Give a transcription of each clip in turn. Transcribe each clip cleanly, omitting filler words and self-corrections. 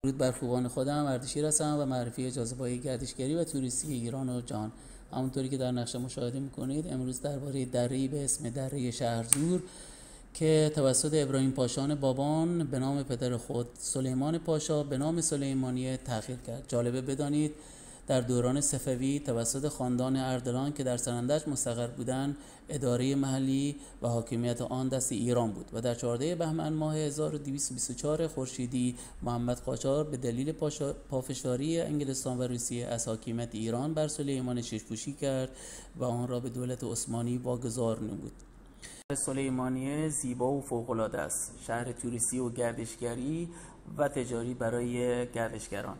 درود بر خوبان خودم. اردشیر هستم و معرفی جاذبه‌های گردشگری و توریستی ایران و جهان. همونطوری که در نقشه مشاهده می‌کنید امروز درباره دره‌ای به اسم دره شهرزور که توسط ابراهیم پاشان بابان به نام پدر خود سلیمان پاشا به نام سلیمانیه تحقیق کرد. جالبه بدانید در دوران صفوی توسط خاندان اردلان که در سنندج مستقر بودند اداره محلی و حاکمیت آن دست ایران بود و در 14 بهمن ماه 1224 خورشیدی محمد قاجار به دلیل پافشاری انگلستان و روسیه از حاکمیت ایران بر سلیمان ششپوشی کرد و آن را به دولت عثمانی واگذار نمود. سلیمانیه زیبا و فوق‌العاده است، شهر توریستی و گردشگری و تجاری برای گردشگران.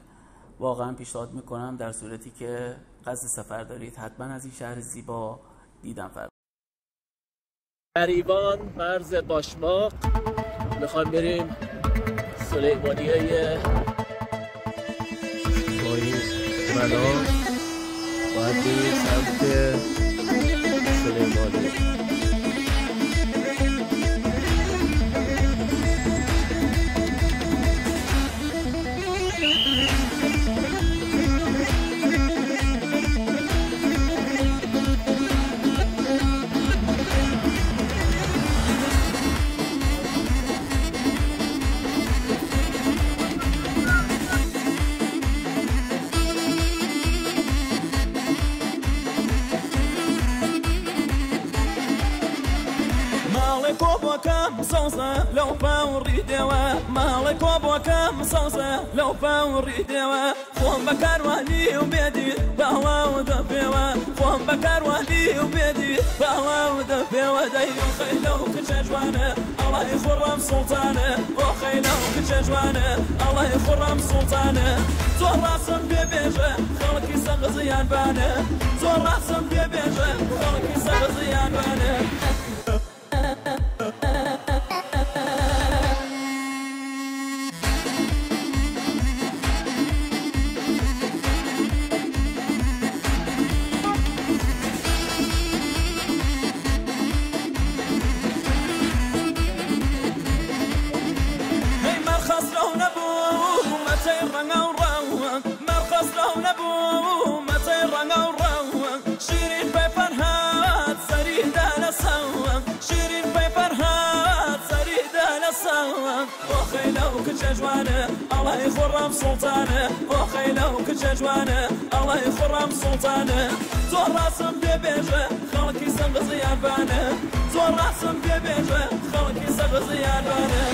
واقعا پیشنهاد میکنم در صورتی که قصد سفر دارید حتما از این شهر زیبا دیدن فرمایید. قریبان مرز قاشماق میخوام بریم سلیمانیه با این بنا باید بریم سمت سلیمانیه. كوبوكم صوصة لو باوري دوا مالك كوبوكم صوصة لو باوري دوا قوم بكرواني وبيدي بهوا ودفوا قوم بكرواني وبيدي بهوا ودفوا دايو خيلو كجوانه الله يخرم سلطانه وخيلو كجوانه الله يخرم سلطانه زور راسم ببيجه خلقي سغزيان بانه زور راسم ببيجه خلقي سغزيان بانه كجوانه الله يخرم سلطانه وخيله كجوانه الله يخرم سلطانه زور راسم ببيجه خلقي سغزيان بانه زور راسم ببيجه خلقي سغزيان بانه